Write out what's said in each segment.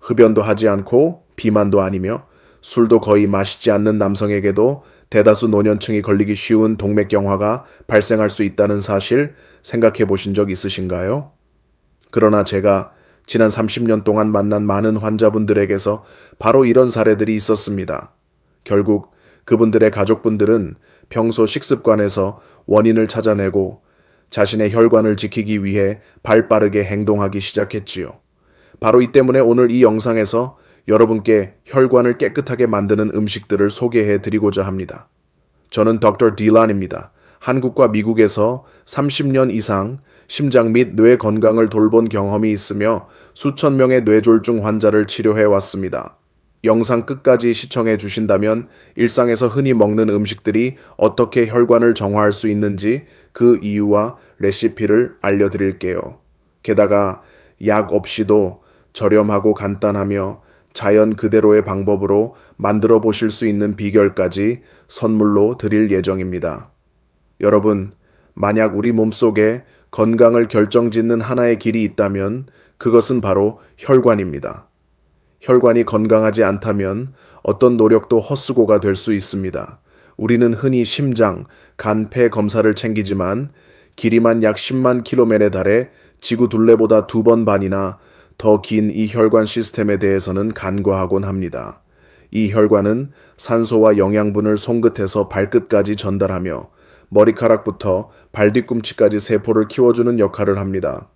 흡연도 하지 않고 비만도 아니며 술도 거의 마시지 않는 남성에게도 대다수 노년층이 걸리기 쉬운 동맥경화가 발생할 수 있다는 사실 생각해 보신 적 있으신가요? 그러나 제가 지난 30년 동안 만난 많은 환자분들에게서 바로 이런 사례들이 있었습니다. 결국 그분들의 가족분들은 평소 식습관에서 원인을 찾아내고 자신의 혈관을 지키기 위해 발빠르게 행동하기 시작했지요. 바로 이 때문에 오늘 이 영상에서 여러분께 혈관을 깨끗하게 만드는 음식들을 소개해 드리고자 합니다. 저는 Dr. 딜란입니다. 한국과 미국에서 30년 이상 심장 및 뇌 건강을 돌본 경험이 있으며 수천 명의 뇌졸중 환자를 치료해 왔습니다. 영상 끝까지 시청해 주신다면 일상에서 흔히 먹는 음식들이 어떻게 혈관을 정화할 수 있는지 그 이유와 레시피를 알려드릴게요. 게다가 약 없이도 저렴하고 간단하며 자연 그대로의 방법으로 만들어 보실 수 있는 비결까지 선물로 드릴 예정입니다. 여러분, 만약 우리 몸속에 건강을 결정짓는 하나의 길이 있다면 그것은 바로 혈관입니다. 혈관이 건강하지 않다면 어떤 노력도 헛수고가 될 수 있습니다. 우리는 흔히 심장, 간, 폐 검사를 챙기지만 길이만 약 10만 킬로멜에 달해 지구 둘레보다 2번 반이나 더 긴 이 혈관 시스템에 대해서는 간과하곤 합니다. 이 혈관은 산소와 영양분을 손끝에서 발끝까지 전달하며 머리카락부터 발뒤꿈치까지 세포를 키워주는 역할을 합니다.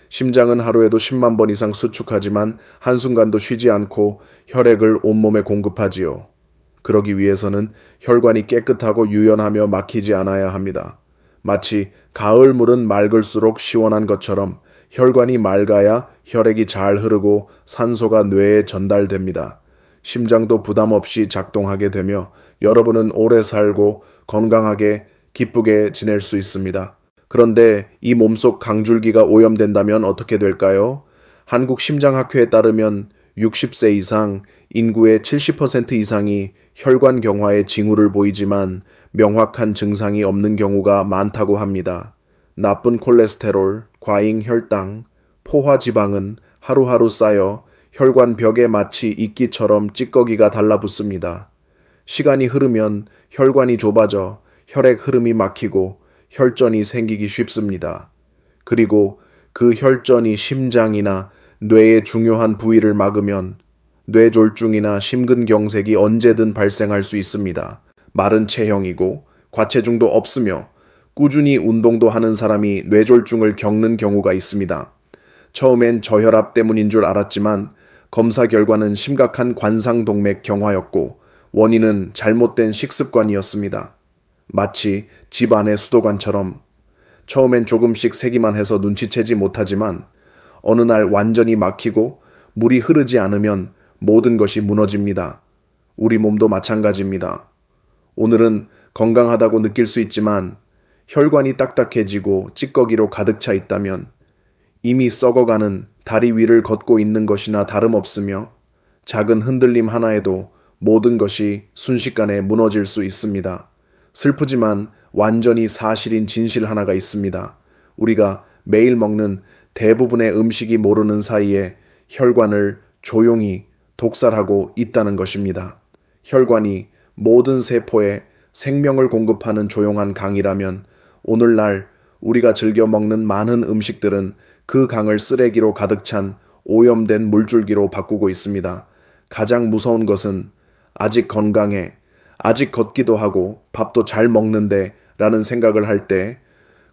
심장은 하루에도 10만 번 이상 수축하지만 한순간도 쉬지 않고 혈액을 온몸에 공급하지요. 그러기 위해서는 혈관이 깨끗하고 유연하며 막히지 않아야 합니다. 마치 가을 물은 맑을수록 시원한 것처럼 혈관이 맑아야 혈액이 잘 흐르고 산소가 뇌에 전달됩니다. 심장도 부담 없이 작동하게 되며 여러분은 오래 살고 건강하게 기쁘게 지낼 수 있습니다. 그런데 이 몸속 강줄기가 오염된다면 어떻게 될까요? 한국심장학회에 따르면 60세 이상 인구의 70% 이상이 혈관 경화의 징후를 보이지만 명확한 증상이 없는 경우가 많다고 합니다. 나쁜 콜레스테롤, 과잉 혈당, 포화지방은 하루하루 쌓여 혈관 벽에 마치 이끼처럼 찌꺼기가 달라붙습니다. 시간이 흐르면 혈관이 좁아져 혈액 흐름이 막히고 혈전이 생기기 쉽습니다. 그리고 그 혈전이 심장이나 뇌의 중요한 부위를 막으면 뇌졸중이나 심근경색이 언제든 발생할 수 있습니다. 마른 체형이고 과체중도 없으며 꾸준히 운동도 하는 사람이 뇌졸중을 겪는 경우가 있습니다. 처음엔 저혈압 때문인 줄 알았지만 검사 결과는 심각한 관상동맥 경화였고 원인은 잘못된 식습관이었습니다. 마치 집안의 수도관처럼 처음엔 조금씩 세기만 해서 눈치채지 못하지만 어느 날 완전히 막히고 물이 흐르지 않으면 모든 것이 무너집니다. 우리 몸도 마찬가지입니다. 오늘은 건강하다고 느낄 수 있지만 혈관이 딱딱해지고 찌꺼기로 가득 차 있다면 이미 썩어가는 다리 위를 걷고 있는 것이나 다름없으며 작은 흔들림 하나에도 모든 것이 순식간에 무너질 수 있습니다. 슬프지만 완전히 사실인 진실 하나가 있습니다. 우리가 매일 먹는 대부분의 음식이 모르는 사이에 혈관을 조용히 독살하고 있다는 것입니다. 혈관이 모든 세포에 생명을 공급하는 조용한 강이라면 오늘날 우리가 즐겨 먹는 많은 음식들은 그 강을 쓰레기로 가득 찬 오염된 물줄기로 바꾸고 있습니다. 가장 무서운 것은 아직 건강해, 아직 걷기도 하고 밥도 잘 먹는데 라는 생각을 할 때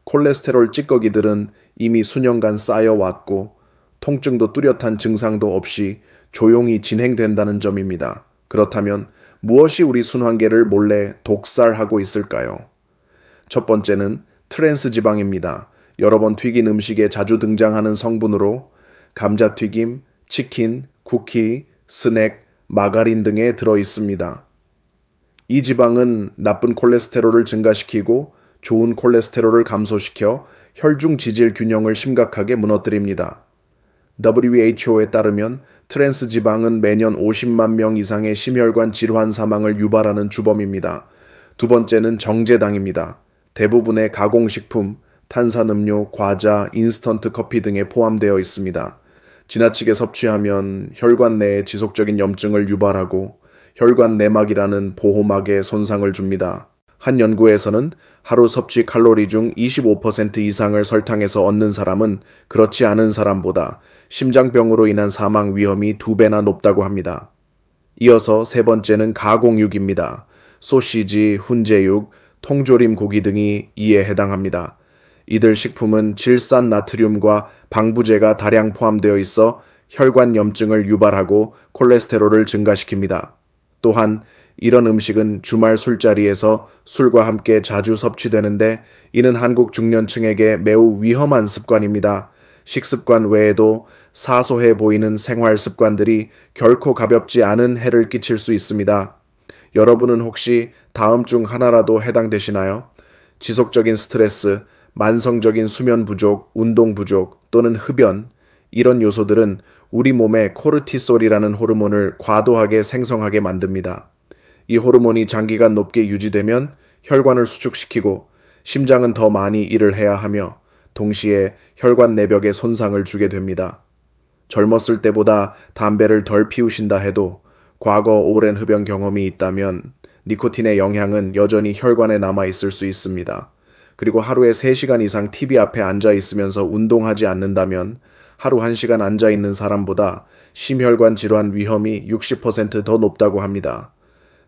콜레스테롤 찌꺼기들은 이미 수년간 쌓여왔고 통증도 뚜렷한 증상도 없이 조용히 진행된다는 점입니다. 그렇다면 무엇이 우리 순환계를 몰래 독살하고 있을까요? 첫 번째는 트랜스 지방입니다. 여러 번 튀긴 음식에 자주 등장하는 성분으로 감자튀김, 치킨, 쿠키, 스낵, 마가린 등에 들어 있습니다. 이 지방은 나쁜 콜레스테롤을 증가시키고 좋은 콜레스테롤을 감소시켜 혈중 지질 균형을 심각하게 무너뜨립니다. WHO에 따르면 트랜스 지방은 매년 50만 명 이상의 심혈관 질환 사망을 유발하는 주범입니다. 두 번째는 정제당입니다. 대부분의 가공식품, 탄산음료, 과자, 인스턴트 커피 등에 포함되어 있습니다. 지나치게 섭취하면 혈관 내에 지속적인 염증을 유발하고 혈관 내막이라는 보호막에 손상을 줍니다. 한 연구에서는 하루 섭취 칼로리 중 25% 이상을 설탕에서 얻는 사람은 그렇지 않은 사람보다 심장병으로 인한 사망 위험이 2배나 높다고 합니다. 이어서 세 번째는 가공육입니다. 소시지, 훈제육, 통조림 고기 등이 이에 해당합니다. 이들 식품은 질산 나트륨과 방부제가 다량 포함되어 있어 혈관 염증을 유발하고 콜레스테롤을 증가시킵니다. 또한 이런 음식은 주말 술자리에서 술과 함께 자주 섭취되는데 이는 한국 중년층에게 매우 위험한 습관입니다. 식습관 외에도 사소해 보이는 생활 습관들이 결코 가볍지 않은 해를 끼칠 수 있습니다. 여러분은 혹시 다음 중 하나라도 해당되시나요? 지속적인 스트레스, 만성적인 수면 부족, 운동 부족 또는 흡연, 이런 요소들은 우리 몸에 코르티솔이라는 호르몬을 과도하게 생성하게 만듭니다. 이 호르몬이 장기간 높게 유지되면 혈관을 수축시키고 심장은 더 많이 일을 해야 하며 동시에 혈관 내벽에 손상을 주게 됩니다. 젊었을 때보다 담배를 덜 피우신다 해도 과거 오랜 흡연 경험이 있다면 니코틴의 영향은 여전히 혈관에 남아 있을 수 있습니다. 그리고 하루에 3시간 이상 TV 앞에 앉아 있으면서 운동하지 않는다면 하루 1시간 앉아 있는 사람보다 심혈관 질환 위험이 60% 더 높다고 합니다.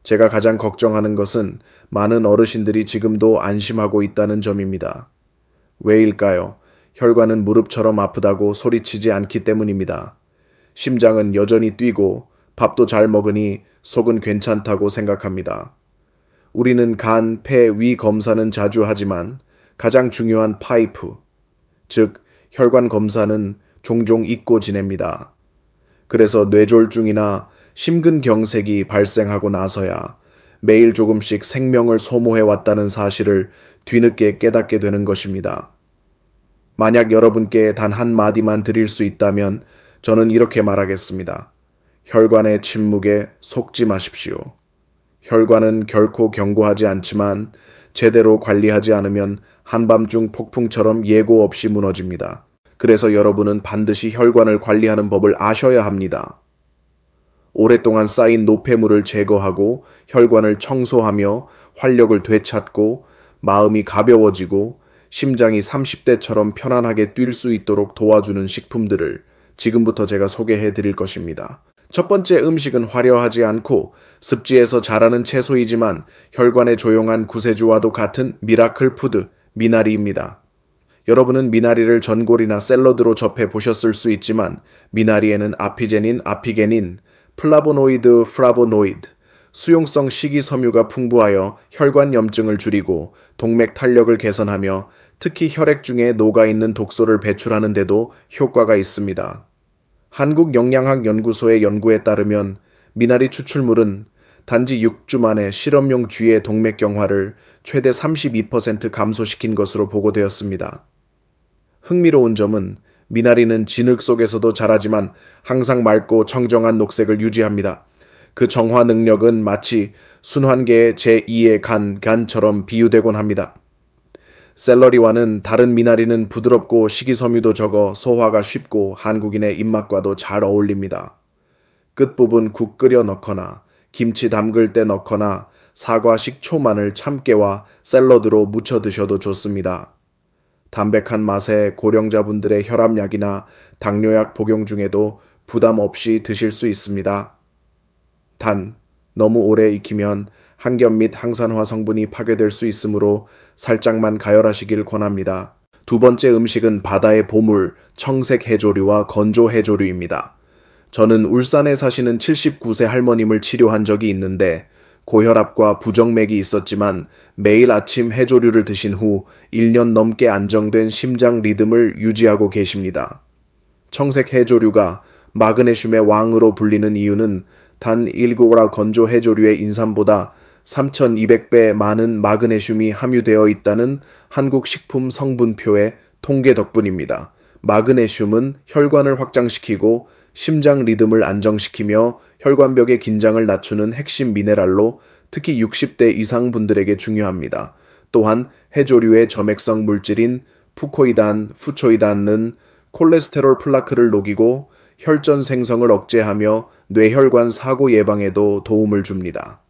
제가 가장 걱정하는 것은 많은 어르신들이 지금도 안심하고 있다는 점입니다. 왜일까요? 혈관은 무릎처럼 아프다고 소리치지 않기 때문입니다. 심장은 여전히 뛰고 밥도 잘 먹으니 속은 괜찮다고 생각합니다. 우리는 간, 폐, 위 검사는 자주 하지만 가장 중요한 파이프, 즉 혈관 검사는 종종 잊고 지냅니다. 그래서 뇌졸중이나 심근경색이 발생하고 나서야 매일 조금씩 생명을 소모해왔다는 사실을 뒤늦게 깨닫게 되는 것입니다. 만약 여러분께 단 한마디만 드릴 수 있다면 저는 이렇게 말하겠습니다. 혈관의 침묵에 속지 마십시오. 혈관은 결코 견고하지 않지만 제대로 관리하지 않으면 한밤중 폭풍처럼 예고 없이 무너집니다. 그래서 여러분은 반드시 혈관을 관리하는 법을 아셔야 합니다. 오랫동안 쌓인 노폐물을 제거하고 혈관을 청소하며 활력을 되찾고 마음이 가벼워지고 심장이 30대처럼 편안하게 뛸 수 있도록 도와주는 식품들을 지금부터 제가 소개해 드릴 것입니다. 첫 번째 음식은 화려하지 않고 습지에서 자라는 채소이지만 혈관에 조용한 구세주와도 같은 미라클 푸드, 미나리입니다. 여러분은 미나리를 전골이나 샐러드로 접해 보셨을 수 있지만 미나리에는 아피제닌, 아피게닌, 플라보노이드, 프라보노이드, 수용성 식이섬유가 풍부하여 혈관 염증을 줄이고 동맥 탄력을 개선하며 특히 혈액 중에 녹아있는 독소를 배출하는 데도 효과가 있습니다. 한국영양학연구소의 연구에 따르면 미나리 추출물은 단지 6주 만에 실험용 쥐의 동맥경화를 최대 32% 감소시킨 것으로 보고되었습니다. 흥미로운 점은 미나리는 진흙 속에서도 자라지만 항상 맑고 청정한 녹색을 유지합니다. 그 정화 능력은 마치 순환계의 제2의 간처럼 비유되곤 합니다. 샐러리와는 다른 미나리는 부드럽고 식이섬유도 적어 소화가 쉽고 한국인의 입맛과도 잘 어울립니다. 끝부분 국 끓여 넣거나 김치 담글 때 넣거나 사과, 식초, 마늘, 참깨와 샐러드로 무쳐 드셔도 좋습니다. 담백한 맛에 고령자분들의 혈압약이나 당뇨약 복용 중에도 부담 없이 드실 수 있습니다. 단, 너무 오래 익히면 항염 및 항산화 성분이 파괴될 수 있으므로 살짝만 가열하시길 권합니다. 두 번째 음식은 바다의 보물, 청색 해조류와 건조 해조류입니다. 저는 울산에 사시는 79세 할머님을 치료한 적이 있는데 고혈압과 부정맥이 있었지만 매일 아침 해조류를 드신 후 1년 넘게 안정된 심장 리듬을 유지하고 계십니다. 청색 해조류가 마그네슘의 왕으로 불리는 이유는 단 1g 건조 해조류의 인삼보다 3,200배 많은 마그네슘이 함유되어 있다는 한국 식품 성분표의 통계 덕분입니다. 마그네슘은 혈관을 확장시키고 심장 리듬을 안정시키며 혈관벽의 긴장을 낮추는 핵심 미네랄로 특히 60대 이상 분들에게 중요합니다. 또한 해조류의 점액성 물질인 푸코이단, 푸초이단은 콜레스테롤 플라크를 녹이고 혈전 생성을 억제하며 뇌혈관 사고 예방에도 도움을 줍니다.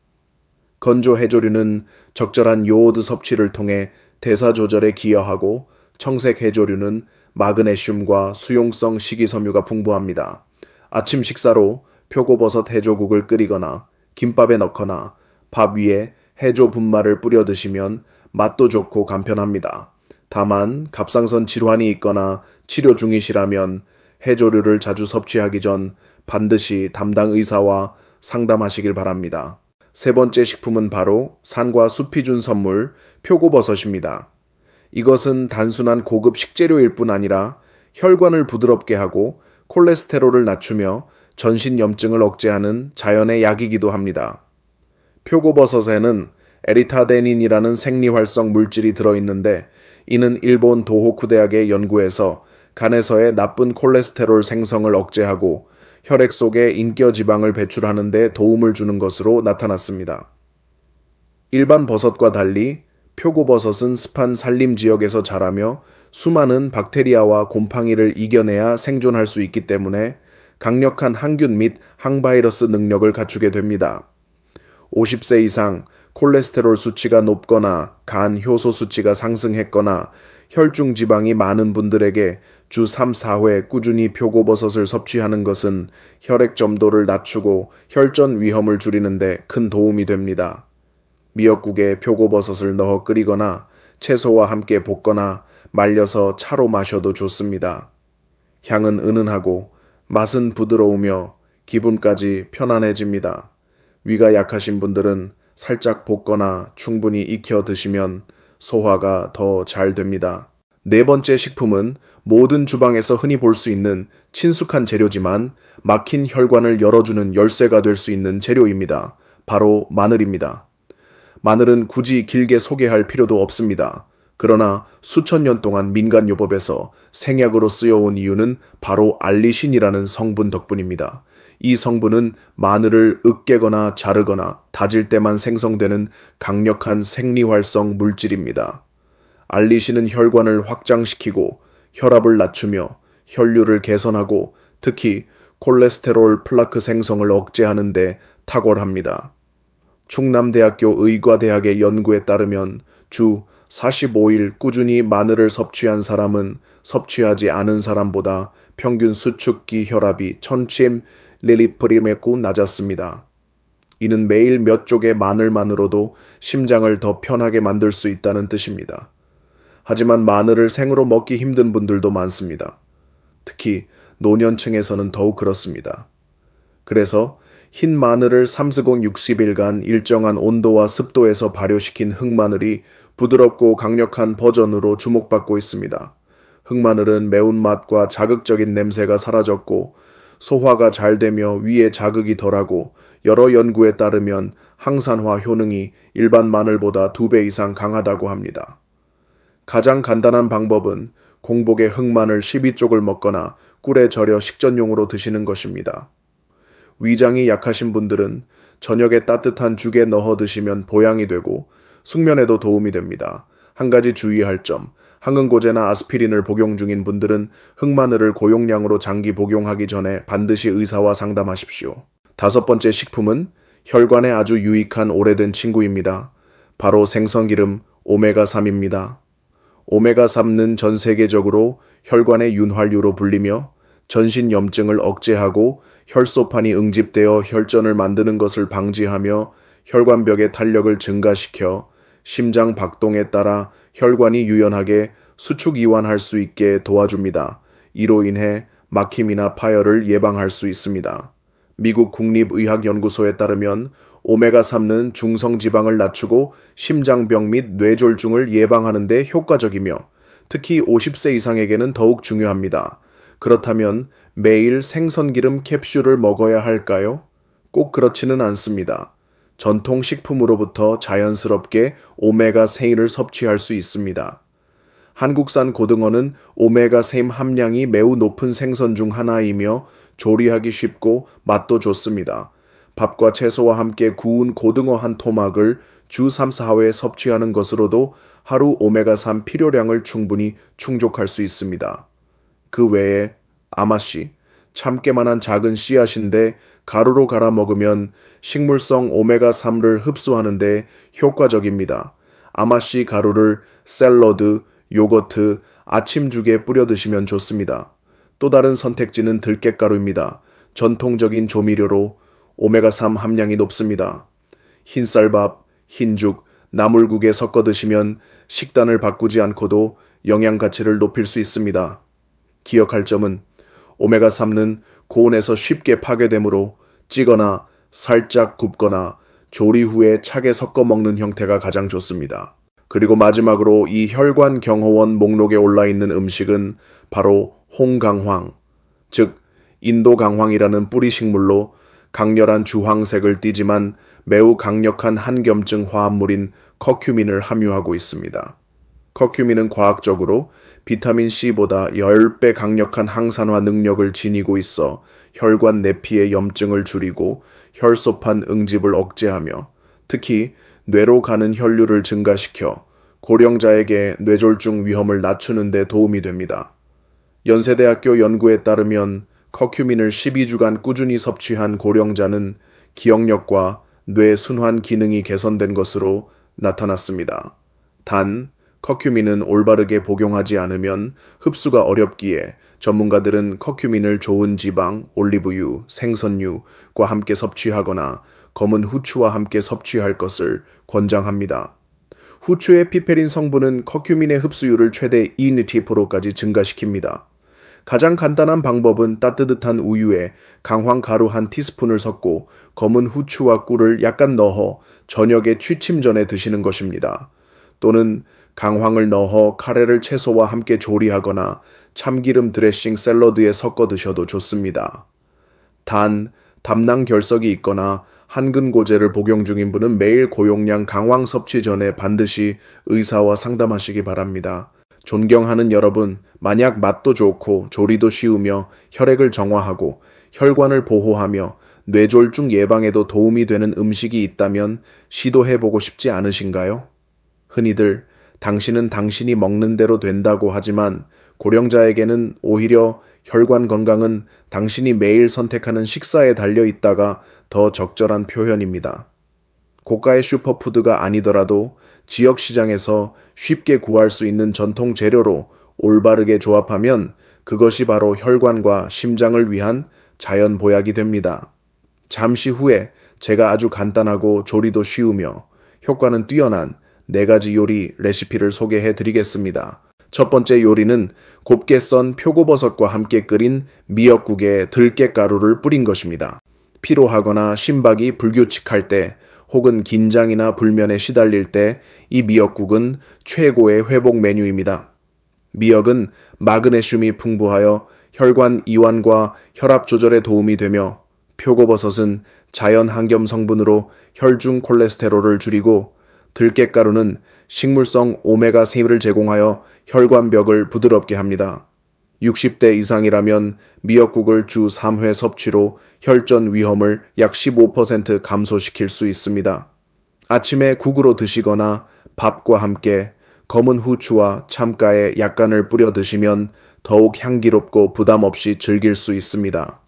건조 해조류는 적절한 요오드 섭취를 통해 대사 조절에 기여하고 청색 해조류는 마그네슘과 수용성 식이섬유가 풍부합니다. 아침 식사로 표고버섯 해조국을 끓이거나 김밥에 넣거나 밥 위에 해조 분말을 뿌려 드시면 맛도 좋고 간편합니다. 다만 갑상선 질환이 있거나 치료 중이시라면 해조류를 자주 섭취하기 전 반드시 담당 의사와 상담하시길 바랍니다. 세 번째 식품은 바로 산과 숲이 준 선물 표고버섯입니다. 이것은 단순한 고급 식재료일 뿐 아니라 혈관을 부드럽게 하고 콜레스테롤을 낮추며 전신 염증을 억제하는 자연의 약이기도 합니다. 표고버섯에는 에리타데닌이라는 생리활성 물질이 들어있는데 이는 일본 도호쿠 대학의 연구에서 간에서의 나쁜 콜레스테롤 생성을 억제하고 혈액 속에 인격지방을 배출하는 데 도움을 주는 것으로 나타났습니다. 일반 버섯과 달리 표고버섯은 습한 산림 지역에서 자라며 수많은 박테리아와 곰팡이를 이겨내야 생존할 수 있기 때문에 강력한 항균 및 항바이러스 능력을 갖추게 됩니다. 50세 이상 콜레스테롤 수치가 높거나 간 효소 수치가 상승했거나 혈중 지방이 많은 분들에게 주 3, 4회 꾸준히 표고버섯을 섭취하는 것은 혈액 점도를 낮추고 혈전 위험을 줄이는 데 큰 도움이 됩니다. 미역국에 표고버섯을 넣어 끓이거나 채소와 함께 볶거나 말려서 차로 마셔도 좋습니다. 향은 은은하고 맛은 부드러우며 기분까지 편안해집니다. 위가 약하신 분들은 살짝 볶거나 충분히 익혀 드시면 소화가 더 잘 됩니다. 네 번째 식품은 모든 주방에서 흔히 볼 수 있는 친숙한 재료지만 막힌 혈관을 열어주는 열쇠가 될 수 있는 재료입니다. 바로 마늘입니다. 마늘은 굳이 길게 소개할 필요도 없습니다. 그러나 수천 년 동안 민간요법에서 생약으로 쓰여온 이유는 바로 알리신이라는 성분 덕분입니다. 이 성분은 마늘을 으깨거나 자르거나 다질 때만 생성되는 강력한 생리활성 물질입니다. 알리신은 혈관을 확장시키고 혈압을 낮추며 혈류를 개선하고 특히 콜레스테롤 플라크 생성을 억제하는 데 탁월합니다. 충남대학교 의과대학의 연구에 따르면 주 45일 꾸준히 마늘을 섭취한 사람은 섭취하지 않은 사람보다 평균 수축기 혈압이 1000mg/ml 낮았습니다. 이는 매일 몇 쪽의 마늘만으로도 심장을 더 편하게 만들 수 있다는 뜻입니다. 하지만 마늘을 생으로 먹기 힘든 분들도 많습니다. 특히 노년층에서는 더욱 그렇습니다. 그래서 흰 마늘을 3-60일간 일정한 온도와 습도에서 발효시킨 흑마늘이 부드럽고 강력한 버전으로 주목받고 있습니다. 흑마늘은 매운맛과 자극적인 냄새가 사라졌고 소화가 잘 되며 위에 자극이 덜하고 여러 연구에 따르면 항산화 효능이 일반 마늘보다 2배 이상 강하다고 합니다. 가장 간단한 방법은 공복에 흑마늘 12쪽을 먹거나 꿀에 절여 식전용으로 드시는 것입니다. 위장이 약하신 분들은 저녁에 따뜻한 죽에 넣어 드시면 보양이 되고 숙면에도 도움이 됩니다. 한 가지 주의할 점, 항응고제나 아스피린을 복용 중인 분들은 흑마늘을 고용량으로 장기 복용하기 전에 반드시 의사와 상담하십시오. 다섯 번째 식품은 혈관에 아주 유익한 오래된 친구입니다. 바로 생선기름 오메가3입니다. 오메가3는 전 세계적으로 혈관의 윤활유로 불리며 전신 염증을 억제하고 혈소판이 응집되어 혈전을 만드는 것을 방지하며 혈관벽의 탄력을 증가시켜 심장 박동에 따라 혈관이 유연하게 수축 이완할 수 있게 도와줍니다. 이로 인해 막힘이나 파열을 예방할 수 있습니다. 미국 국립의학연구소에 따르면 오메가3는 중성지방을 낮추고 심장병 및 뇌졸중을 예방하는 데 효과적이며 특히 50세 이상에게는 더욱 중요합니다. 그렇다면 매일 생선기름 캡슐을 먹어야 할까요? 꼭 그렇지는 않습니다. 전통식품으로부터 자연스럽게 오메가3를 섭취할 수 있습니다. 한국산 고등어는 오메가3 함량이 매우 높은 생선 중 하나이며 조리하기 쉽고 맛도 좋습니다. 밥과 채소와 함께 구운 고등어 한 토막을 주 3, 4회 섭취하는 것으로도 하루 오메가3 필요량을 충분히 충족할 수 있습니다. 그 외에 아마씨, 참깨만한 작은 씨앗인데 가루로 갈아 먹으면 식물성 오메가3를 흡수하는데 효과적입니다. 아마씨 가루를 샐러드, 요거트, 아침죽에 뿌려 드시면 좋습니다. 또 다른 선택지는 들깨가루입니다. 전통적인 조미료로 오메가3 함량이 높습니다. 흰쌀밥, 흰죽, 나물국에 섞어 드시면 식단을 바꾸지 않고도 영양 가치를 높일 수 있습니다. 기억할 점은 오메가3는 고온에서 쉽게 파괴되므로 찌거나 살짝 굽거나 조리 후에 차게 섞어 먹는 형태가 가장 좋습니다. 그리고 마지막으로 이 혈관경호원 목록에 올라 있는 음식은 바로 홍강황, 즉 인도강황이라는 뿌리 식물로 강렬한 주황색을 띠지만 매우 강력한 한겸증 화합물인 커큐민을 함유하고 있습니다. 커큐민은 과학적으로 비타민 C보다 10배 강력한 항산화 능력을 지니고 있어 혈관 내피의 염증을 줄이고 혈소판 응집을 억제하며 특히 뇌로 가는 혈류를 증가시켜 고령자에게 뇌졸중 위험을 낮추는 데 도움이 됩니다. 연세대학교 연구에 따르면 커큐민을 12주간 꾸준히 섭취한 고령자는 기억력과 뇌 순환 기능이 개선된 것으로 나타났습니다. 단, 커큐민은 올바르게 복용하지 않으면 흡수가 어렵기에 전문가들은 커큐민을 좋은 지방, 올리브유, 생선유과 함께 섭취하거나 검은 후추와 함께 섭취할 것을 권장합니다. 후추의 피페린 성분은 커큐민의 흡수율을 최대 2%까지 증가시킵니다. 가장 간단한 방법은 따뜻한 우유에 강황 가루 한 티스푼을 섞고 검은 후추와 꿀을 약간 넣어 저녁에 취침 전에 드시는 것입니다. 또는 강황을 넣어 카레를 채소와 함께 조리하거나 참기름 드레싱 샐러드에 섞어 드셔도 좋습니다. 단, 담낭 결석이 있거나 한근고제를 복용 중인 분은 매일 고용량 강황 섭취 전에 반드시 의사와 상담하시기 바랍니다. 존경하는 여러분, 만약 맛도 좋고 조리도 쉬우며 혈액을 정화하고 혈관을 보호하며 뇌졸중 예방에도 도움이 되는 음식이 있다면 시도해보고 싶지 않으신가요? 흔히들 당신은 당신이 먹는 대로 된다고 하지만 고령자에게는 오히려 혈관 건강은 당신이 매일 선택하는 식사에 달려 있다가 더 적절한 표현입니다. 고가의 슈퍼푸드가 아니더라도 지역 시장에서 쉽게 구할 수 있는 전통 재료로 올바르게 조합하면 그것이 바로 혈관과 심장을 위한 자연 보약이 됩니다. 잠시 후에 제가 아주 간단하고 조리도 쉬우며 효과는 뛰어난 4가지 요리 레시피를 소개해 드리겠습니다. 첫 번째 요리는 곱게 썬 표고버섯과 함께 끓인 미역국에 들깨가루를 뿌린 것입니다. 피로하거나 심박이 불규칙할 때 혹은 긴장이나 불면에 시달릴 때 이 미역국은 최고의 회복 메뉴입니다. 미역은 마그네슘이 풍부하여 혈관 이완과 혈압 조절에 도움이 되며 표고버섯은 자연 항염 성분으로 혈중 콜레스테롤을 줄이고 들깨가루는 식물성 오메가3를 제공하여 혈관벽을 부드럽게 합니다. 60대 이상이라면 미역국을 주 3회 섭취로 혈전 위험을 약 15% 감소시킬 수 있습니다. 아침에 국으로 드시거나 밥과 함께 검은 후추와 참가에 약간을 뿌려 드시면 더욱 향기롭고 부담 없이 즐길 수 있습니다.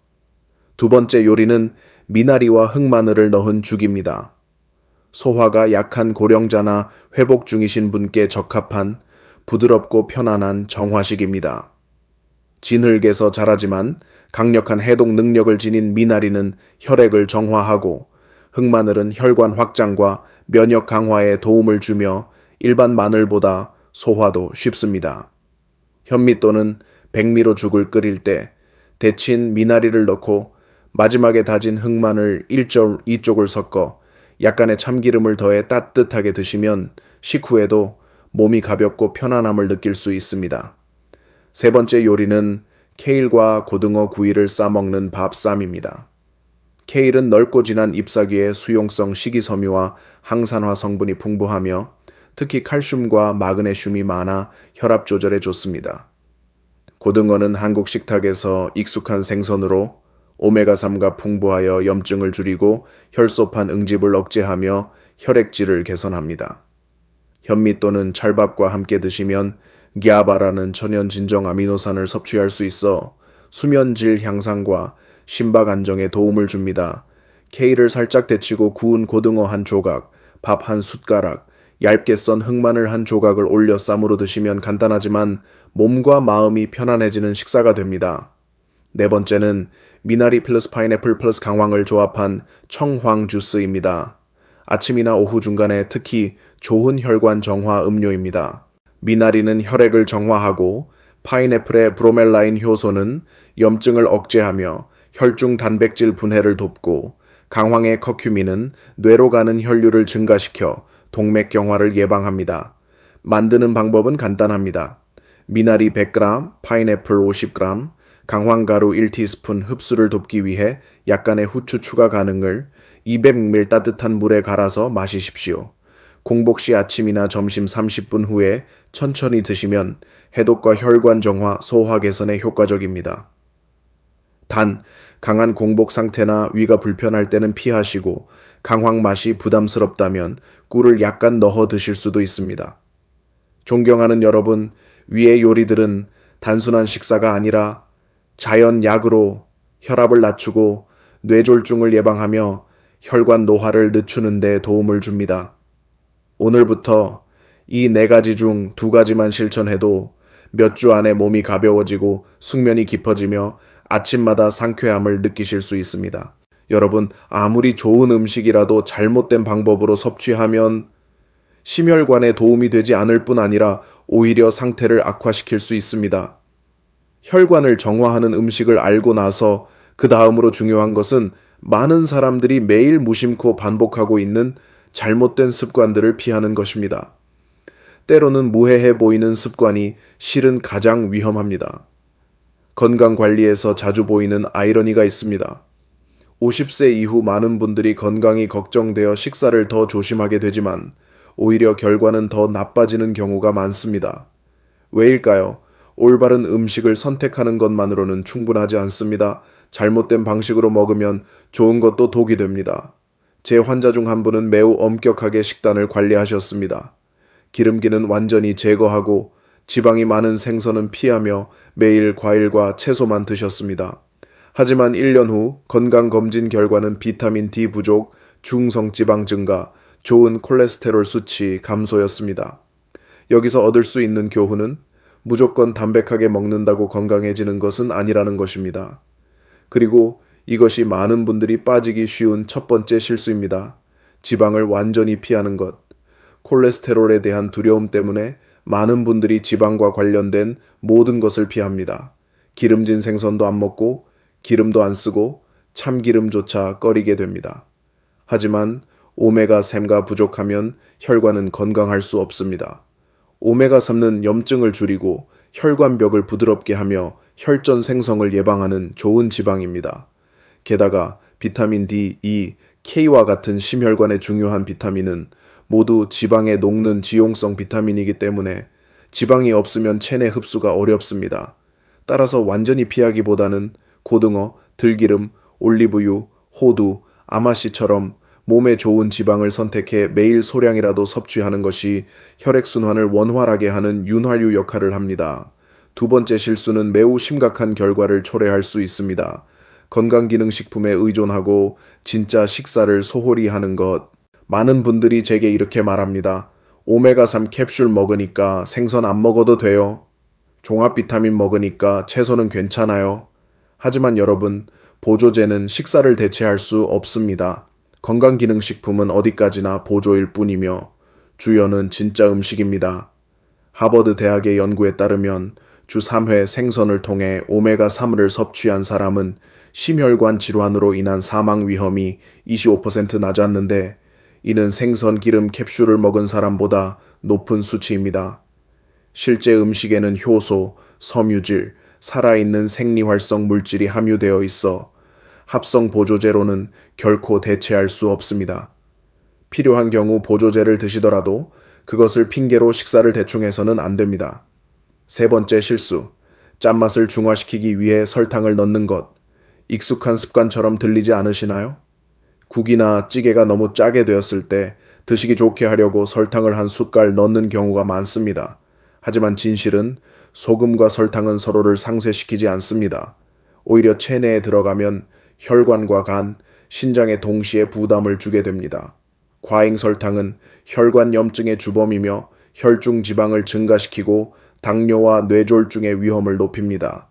두 번째 요리는 미나리와 흑마늘을 넣은 죽입니다. 소화가 약한 고령자나 회복 중이신 분께 적합한 부드럽고 편안한 정화식입니다. 진흙에서 자라지만 강력한 해독 능력을 지닌 미나리는 혈액을 정화하고 흑마늘은 혈관 확장과 면역 강화에 도움을 주며 일반 마늘보다 소화도 쉽습니다. 현미 또는 백미로 죽을 끓일 때 데친 미나리를 넣고 마지막에 다진 흑마늘 1.2쪽을 섞어 약간의 참기름을 더해 따뜻하게 드시면 식후에도 몸이 가볍고 편안함을 느낄 수 있습니다. 세 번째 요리는 케일과 고등어 구이를 싸먹는 밥쌈입니다. 케일은 넓고 진한 잎사귀에 수용성 식이섬유와 항산화 성분이 풍부하며 특히 칼슘과 마그네슘이 많아 혈압 조절에 좋습니다. 고등어는 한국 식탁에서 익숙한 생선으로 오메가3가 풍부하여 염증을 줄이고 혈소판 응집을 억제하며 혈액질을 개선합니다. 현미 또는 찰밥과 함께 드시면 기아바라는 천연 진정 아미노산을 섭취할 수 있어 수면 질 향상과 심박 안정에 도움을 줍니다. K를 살짝 데치고 구운 고등어 한 조각, 밥 한 숟가락, 얇게 썬 흑마늘 한 조각을 올려 쌈으로 드시면 간단하지만 몸과 마음이 편안해지는 식사가 됩니다. 네 번째는 미나리 플러스 파인애플 플러스 강황을 조합한 청황 주스입니다. 아침이나 오후 중간에 특히 좋은 혈관 정화 음료입니다. 미나리는 혈액을 정화하고 파인애플의 브로멜라인 효소는 염증을 억제하며 혈중 단백질 분해를 돕고 강황의 커큐민은 뇌로 가는 혈류를 증가시켜 동맥경화를 예방합니다. 만드는 방법은 간단합니다. 미나리 100g, 파인애플 50g, 강황가루 1티스푼 흡수를 돕기 위해 약간의 후추 추가 가능을 200ml 따뜻한 물에 갈아서 마시십시오. 공복 시 아침이나 점심 30분 후에 천천히 드시면 해독과 혈관 정화, 소화 개선에 효과적입니다. 단, 강한 공복 상태나 위가 불편할 때는 피하시고 강황 맛이 부담스럽다면 꿀을 약간 넣어 드실 수도 있습니다. 존경하는 여러분, 위의 요리들은 단순한 식사가 아니라 자연약으로 혈압을 낮추고 뇌졸중을 예방하며 혈관 노화를 늦추는 데 도움을 줍니다. 오늘부터 이 4가지 중 2가지만 실천해도 몇 주 안에 몸이 가벼워지고 숙면이 깊어지며 아침마다 상쾌함을 느끼실 수 있습니다. 여러분, 아무리 좋은 음식이라도 잘못된 방법으로 섭취하면 심혈관에 도움이 되지 않을 뿐 아니라 오히려 상태를 악화시킬 수 있습니다. 혈관을 정화하는 음식을 알고 나서 그 다음으로 중요한 것은 많은 사람들이 매일 무심코 반복하고 있는 잘못된 습관들을 피하는 것입니다. 때로는 무해해 보이는 습관이 실은 가장 위험합니다. 건강관리에서 자주 보이는 아이러니가 있습니다. 50세 이후 많은 분들이 건강이 걱정되어 식사를 더 조심하게 되지만 오히려 결과는 더 나빠지는 경우가 많습니다. 왜일까요? 올바른 음식을 선택하는 것만으로는 충분하지 않습니다. 잘못된 방식으로 먹으면 좋은 것도 독이 됩니다. 제 환자 중 한 분은 매우 엄격하게 식단을 관리하셨습니다. 기름기는 완전히 제거하고 지방이 많은 생선은 피하며 매일 과일과 채소만 드셨습니다. 하지만 1년 후 건강검진 결과는 비타민 D 부족, 중성지방 증가, 좋은 콜레스테롤 수치 감소였습니다. 여기서 얻을 수 있는 교훈은 무조건 담백하게 먹는다고 건강해지는 것은 아니라는 것입니다. 그리고 이것이 많은 분들이 빠지기 쉬운 첫 번째 실수입니다. 지방을 완전히 피하는 것. 콜레스테롤에 대한 두려움 때문에 많은 분들이 지방과 관련된 모든 것을 피합니다. 기름진 생선도 안 먹고 기름도 안 쓰고 참기름조차 꺼리게 됩니다. 하지만 오메가3가 부족하면 혈관은 건강할 수 없습니다. 오메가3는 염증을 줄이고 혈관벽을 부드럽게 하며 혈전 생성을 예방하는 좋은 지방입니다. 게다가 비타민 D, E, K와 같은 심혈관에 중요한 비타민은 모두 지방에 녹는 지용성 비타민이기 때문에 지방이 없으면 체내 흡수가 어렵습니다. 따라서 완전히 피하기보다는 고등어, 들기름, 올리브유, 호두, 아마씨처럼 몸에 좋은 지방을 선택해 매일 소량이라도 섭취하는 것이 혈액순환을 원활하게 하는 윤활유 역할을 합니다. 두 번째 실수는 매우 심각한 결과를 초래할 수 있습니다. 건강기능식품에 의존하고 진짜 식사를 소홀히 하는 것. 많은 분들이 제게 이렇게 말합니다. 오메가3 캡슐 먹으니까 생선 안 먹어도 돼요. 종합비타민 먹으니까 채소는 괜찮아요. 하지만 여러분, 보조제는 식사를 대체할 수 없습니다. 건강기능식품은 어디까지나 보조일 뿐이며 주요는 진짜 음식입니다. 하버드 대학의 연구에 따르면 주 3회 생선을 통해 오메가3을 섭취한 사람은 심혈관 질환으로 인한 사망 위험이 25% 낮았는데 이는 생선 기름 캡슐을 먹은 사람보다 높은 수치입니다. 실제 음식에는 효소, 섬유질, 살아있는 생리활성 물질이 함유되어 있어 합성 보조제로는 결코 대체할 수 없습니다. 필요한 경우 보조제를 드시더라도 그것을 핑계로 식사를 대충 해서는 안 됩니다. 세 번째 실수, 짠맛을 중화시키기 위해 설탕을 넣는 것. 익숙한 습관처럼 들리지 않으시나요? 국이나 찌개가 너무 짜게 되었을 때 드시기 좋게 하려고 설탕을 한 숟갈 넣는 경우가 많습니다. 하지만 진실은 소금과 설탕은 서로를 상쇄시키지 않습니다. 오히려 체내에 들어가면 혈관과 간, 신장에 동시에 부담을 주게 됩니다. 과잉 설탕은 혈관 염증의 주범이며 혈중 지방을 증가시키고 당뇨와 뇌졸중의 위험을 높입니다.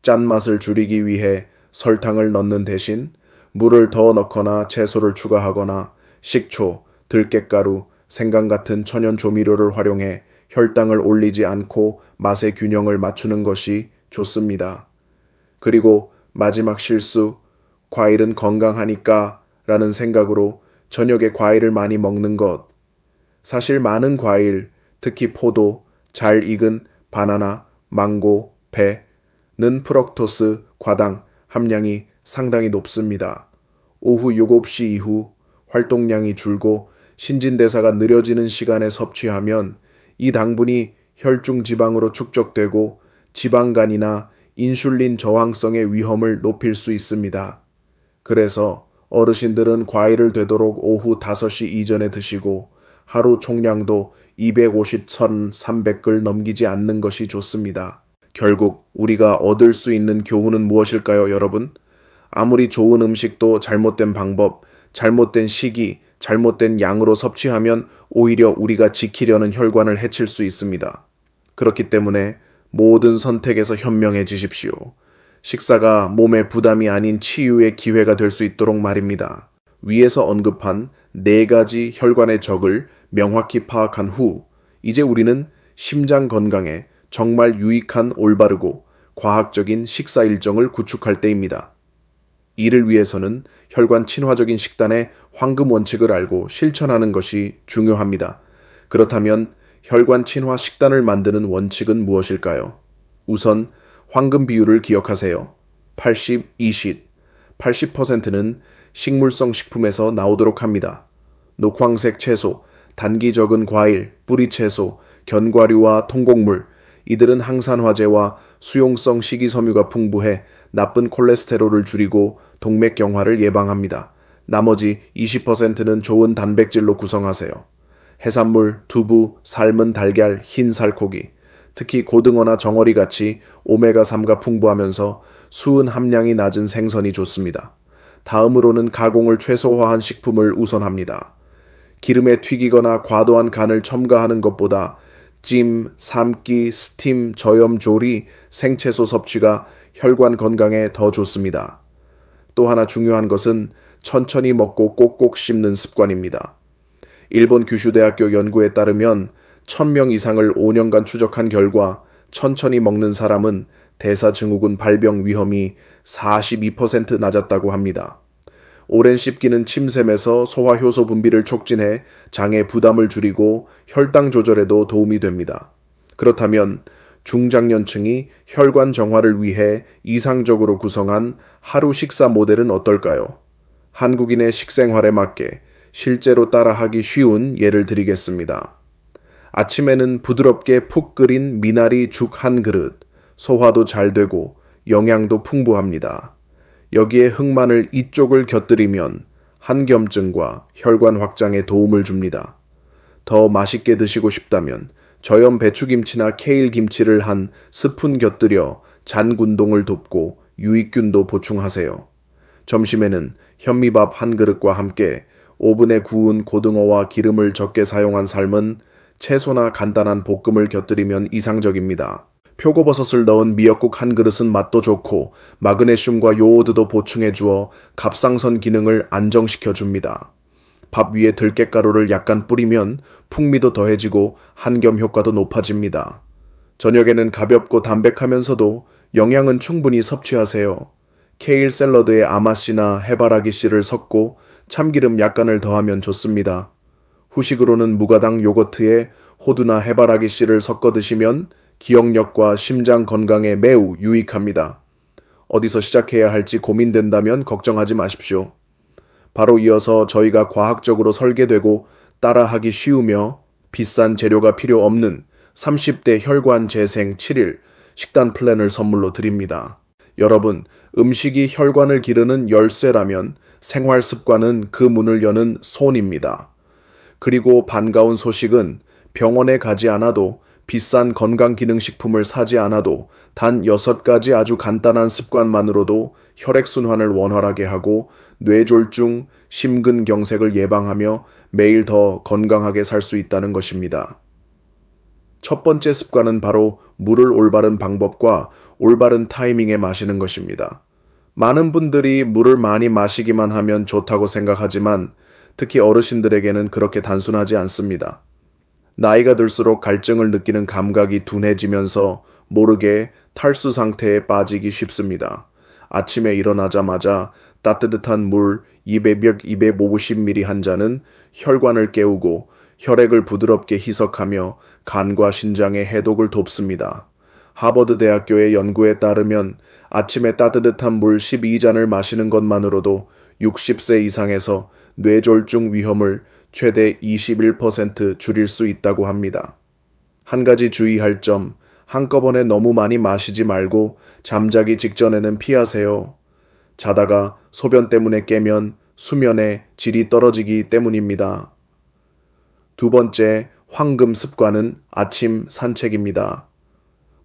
짠맛을 줄이기 위해 설탕을 넣는 대신 물을 더 넣거나 채소를 추가하거나 식초, 들깨가루, 생강 같은 천연 조미료를 활용해 혈당을 올리지 않고 맛의 균형을 맞추는 것이 좋습니다. 그리고 마지막 실수, 과일은 건강하니까 라는 생각으로 저녁에 과일을 많이 먹는 것. 사실 많은 과일, 특히 포도, 잘 익은 바나나, 망고, 배는 프럭토스, 과당 함량이 상당히 높습니다. 오후 7시 이후 활동량이 줄고 신진대사가 느려지는 시간에 섭취하면 이 당분이 혈중 지방으로 축적되고 지방간이나 인슐린 저항성의 위험을 높일 수 있습니다. 그래서 어르신들은 과일을 되도록 오후 5시 이전에 드시고 하루 총량도 250, 1000, 300글 넘기지 않는 것이 좋습니다. 결국 우리가 얻을 수 있는 교훈은 무엇일까요, 여러분? 아무리 좋은 음식도 잘못된 방법, 잘못된 시기, 잘못된 양으로 섭취하면 오히려 우리가 지키려는 혈관을 해칠 수 있습니다. 그렇기 때문에 모든 선택에서 현명해지십시오. 식사가 몸의 부담이 아닌 치유의 기회가 될 수 있도록 말입니다. 위에서 언급한 4가지 혈관의 적을 명확히 파악한 후 이제 우리는 심장 건강에 정말 유익한 올바르고 과학적인 식사 일정을 구축할 때입니다. 이를 위해서는 혈관 친화적인 식단의 황금 원칙을 알고 실천하는 것이 중요합니다. 그렇다면 혈관 친화 식단을 만드는 원칙은 무엇일까요? 우선 황금 비율을 기억하세요. 80, 20. 80%는 식물성 식품에서 나오도록 합니다. 녹황색 채소, 단기 적은 과일, 뿌리 채소, 견과류와 통곡물, 이들은 항산화제와 수용성 식이섬유가 풍부해 나쁜 콜레스테롤을 줄이고 동맥경화를 예방합니다. 나머지 20%는 좋은 단백질로 구성하세요. 해산물, 두부, 삶은 달걀, 흰 살코기, 특히 고등어나 정어리 같이 오메가3가 풍부하면서 수은 함량이 낮은 생선이 좋습니다. 다음으로는 가공을 최소화한 식품을 우선합니다. 기름에 튀기거나 과도한 간을 첨가하는 것보다 찜, 삶기, 스팀, 저염, 조리, 생채소 섭취가 혈관 건강에 더 좋습니다. 또 하나 중요한 것은 천천히 먹고 꼭꼭 씹는 습관입니다. 일본 규슈대학교 연구에 따르면 1000명 이상을 5년간 추적한 결과 천천히 먹는 사람은 대사증후군 발병 위험이 42% 낮았다고 합니다. 오랜 씹기는 침샘에서 소화효소 분비를 촉진해 장의 부담을 줄이고 혈당 조절에도 도움이 됩니다. 그렇다면 중장년층이 혈관 정화를 위해 이상적으로 구성한 하루 식사 모델은 어떨까요? 한국인의 식생활에 맞게 실제로 따라하기 쉬운 예를 드리겠습니다. 아침에는 부드럽게 푹 끓인 미나리 죽 한 그릇, 소화도 잘 되고 영양도 풍부합니다. 여기에 흑마늘 2쪽을 곁들이면 한겸증과 혈관 확장에 도움을 줍니다. 더 맛있게 드시고 싶다면 저염 배추김치나 케일김치를 한 스푼 곁들여 잔군동을 돕고 유익균도 보충하세요. 점심에는 현미밥 한 그릇과 함께 오븐에 구운 고등어와 기름을 적게 사용한 삶은 채소나 간단한 볶음을 곁들이면 이상적입니다. 표고버섯을 넣은 미역국 한 그릇은 맛도 좋고 마그네슘과 요오드도 보충해 주어 갑상선 기능을 안정시켜 줍니다. 밥 위에 들깨가루를 약간 뿌리면 풍미도 더해지고 한겸 효과도 높아집니다. 저녁에는 가볍고 담백하면서도 영양은 충분히 섭취하세요. 케일 샐러드에 아마씨나 해바라기 씨를 섞고 참기름 약간을 더하면 좋습니다. 후식으로는 무가당 요거트에 호두나 해바라기 씨를 섞어 드시면 기억력과 심장 건강에 매우 유익합니다. 어디서 시작해야 할지 고민된다면 걱정하지 마십시오. 바로 이어서 저희가 과학적으로 설계되고 따라하기 쉬우며 비싼 재료가 필요 없는 30대 혈관 재생 7일 식단 플랜을 선물로 드립니다. 여러분, 음식이 혈관을 기르는 열쇠라면 생활 습관은 그 문을 여는 손입니다. 그리고 반가운 소식은 병원에 가지 않아도 비싼 건강기능식품을 사지 않아도 단 6가지 아주 간단한 습관만으로도 혈액순환을 원활하게 하고 뇌졸중, 심근경색을 예방하며 매일 더 건강하게 살 수 있다는 것입니다. 첫 번째 습관은 바로 물을 올바른 방법과 올바른 타이밍에 마시는 것입니다. 많은 분들이 물을 많이 마시기만 하면 좋다고 생각하지만 특히 어르신들에게는 그렇게 단순하지 않습니다. 나이가 들수록 갈증을 느끼는 감각이 둔해지면서 모르게 탈수 상태에 빠지기 쉽습니다. 아침에 일어나자마자 따뜻한 물 250ml 한 잔은 혈관을 깨우고 혈액을 부드럽게 희석하며 간과 신장의 해독을 돕습니다. 하버드 대학교의 연구에 따르면 아침에 따뜻한 물 12잔을 마시는 것만으로도 60세 이상에서 뇌졸중 위험을 최대 21% 줄일 수 있다고 합니다. 한 가지 주의할 점, 한꺼번에 너무 많이 마시지 말고 잠자기 직전에는 피하세요. 자다가 소변 때문에 깨면 수면의 질이 떨어지기 때문입니다. 두 번째, 황금 습관은 아침 산책입니다.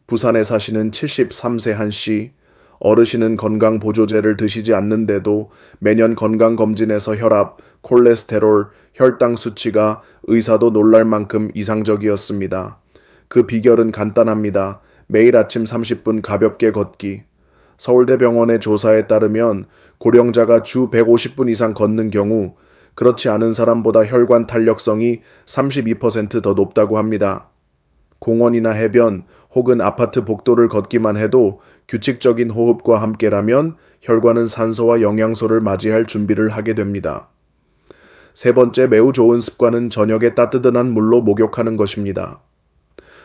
부산에 사시는 73세 한 씨, 어르신은 건강보조제를 드시지 않는데도 매년 건강검진에서 혈압, 콜레스테롤, 혈당 수치가 의사도 놀랄 만큼 이상적이었습니다. 그 비결은 간단합니다. 매일 아침 30분 가볍게 걷기. 서울대병원의 조사에 따르면 고령자가 주 150분 이상 걷는 경우 그렇지 않은 사람보다 혈관 탄력성이 32% 더 높다고 합니다. 공원이나 해변 혹은 아파트 복도를 걷기만 해도 규칙적인 호흡과 함께라면 혈관은 산소와 영양소를 맞이할 준비를 하게 됩니다. 세 번째 매우 좋은 습관은 저녁에 따뜻한 물로 목욕하는 것입니다.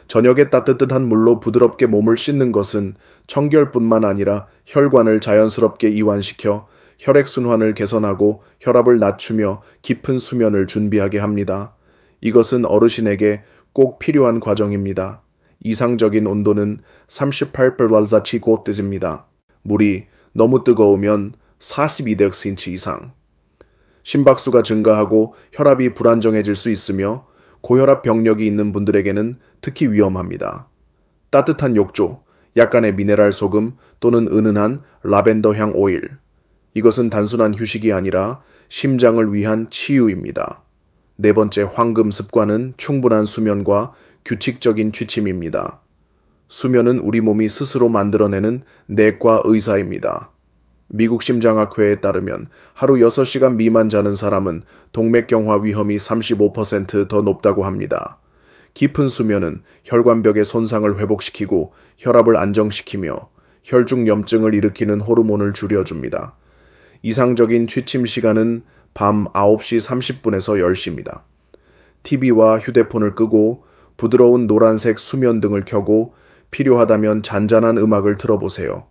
저녁에 따뜻한 물로 부드럽게 몸을 씻는 것은 청결뿐만 아니라 혈관을 자연스럽게 이완시켜 혈액순환을 개선하고 혈압을 낮추며 깊은 수면을 준비하게 합니다. 이것은 어르신에게 꼭 필요한 과정입니다. 이상적인 온도는 38°C입니다. 물이 너무 뜨거우면 42°C 이상. 심박수가 증가하고 혈압이 불안정해질 수 있으며 고혈압 병력이 있는 분들에게는 특히 위험합니다. 따뜻한 욕조, 약간의 미네랄 소금 또는 은은한 라벤더 향 오일. 이것은 단순한 휴식이 아니라 심장을 위한 치유입니다. 네 번째 황금 습관은 충분한 수면과 규칙적인 취침입니다. 수면은 우리 몸이 스스로 만들어내는 내과 의사입니다. 미국 심장학회에 따르면 하루 6시간 미만 자는 사람은 동맥경화 위험이 35% 더 높다고 합니다. 깊은 수면은 혈관벽의 손상을 회복시키고 혈압을 안정시키며 혈중염증을 일으키는 호르몬을 줄여줍니다. 이상적인 취침 시간은 밤 9시 30분에서 10시입니다. TV와 휴대폰을 끄고 부드러운 노란색 수면 등을 켜고 필요하다면 잔잔한 음악을 틀어보세요.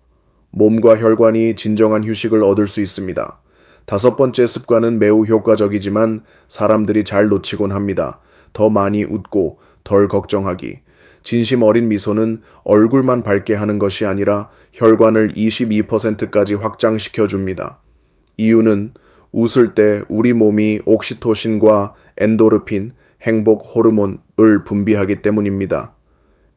몸과 혈관이 진정한 휴식을 얻을 수 있습니다. 다섯 번째 습관은 매우 효과적이지만 사람들이 잘 놓치곤 합니다. 더 많이 웃고 덜 걱정하기. 진심 어린 미소는 얼굴만 밝게 하는 것이 아니라 혈관을 22%까지 확장시켜줍니다. 이유는 웃을 때 우리 몸이 옥시토신과 엔도르핀, 행복 호르몬을 분비하기 때문입니다.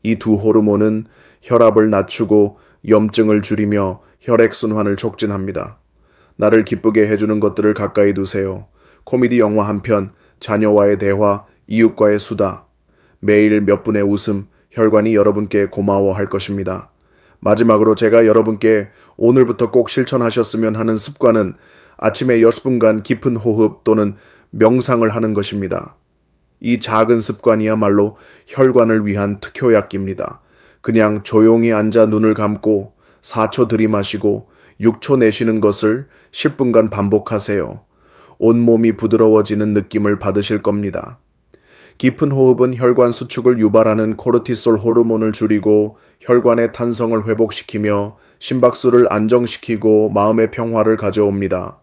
이 두 호르몬은 혈압을 낮추고 염증을 줄이며 혈액순환을 촉진합니다. 나를 기쁘게 해주는 것들을 가까이 두세요. 코미디 영화 한 편, 자녀와의 대화, 이웃과의 수다. 매일 몇 분의 웃음, 혈관이 여러분께 고마워할 것입니다. 마지막으로 제가 여러분께 오늘부터 꼭 실천하셨으면 하는 습관은 아침에 6분간 깊은 호흡 또는 명상을 하는 것입니다. 이 작은 습관이야말로 혈관을 위한 특효약입니다. 그냥 조용히 앉아 눈을 감고 4초 들이마시고 6초 내쉬는 것을 10분간 반복하세요. 온몸이 부드러워지는 느낌을 받으실 겁니다. 깊은 호흡은 혈관 수축을 유발하는 코르티솔 호르몬을 줄이고 혈관의 탄성을 회복시키며 심박수를 안정시키고 마음의 평화를 가져옵니다.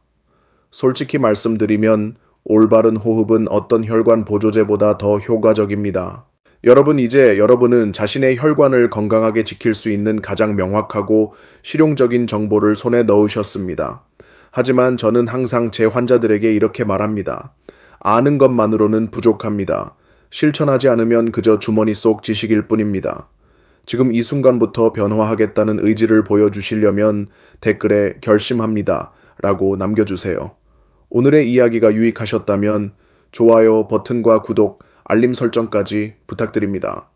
솔직히 말씀드리면 올바른 호흡은 어떤 혈관 보조제보다 더 효과적입니다. 여러분은 자신의 혈관을 건강하게 지킬 수 있는 가장 명확하고 실용적인 정보를 손에 넣으셨습니다. 하지만 저는 항상 제 환자들에게 이렇게 말합니다. 아는 것만으로는 부족합니다. 실천하지 않으면 그저 주머니 속 지식일 뿐입니다. 지금 이 순간부터 변화하겠다는 의지를 보여주시려면 댓글에 결심합니다 라고 남겨주세요. 오늘의 이야기가 유익하셨다면 좋아요 버튼과 구독, 알림 설정까지 부탁드립니다.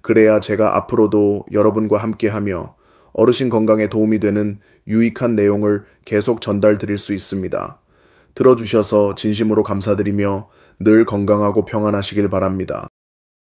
그래야 제가 앞으로도 여러분과 함께하며 어르신 건강에 도움이 되는 유익한 내용을 계속 전달 드릴 수 있습니다. 들어주셔서 진심으로 감사드리며 늘 건강하고 평안하시길 바랍니다.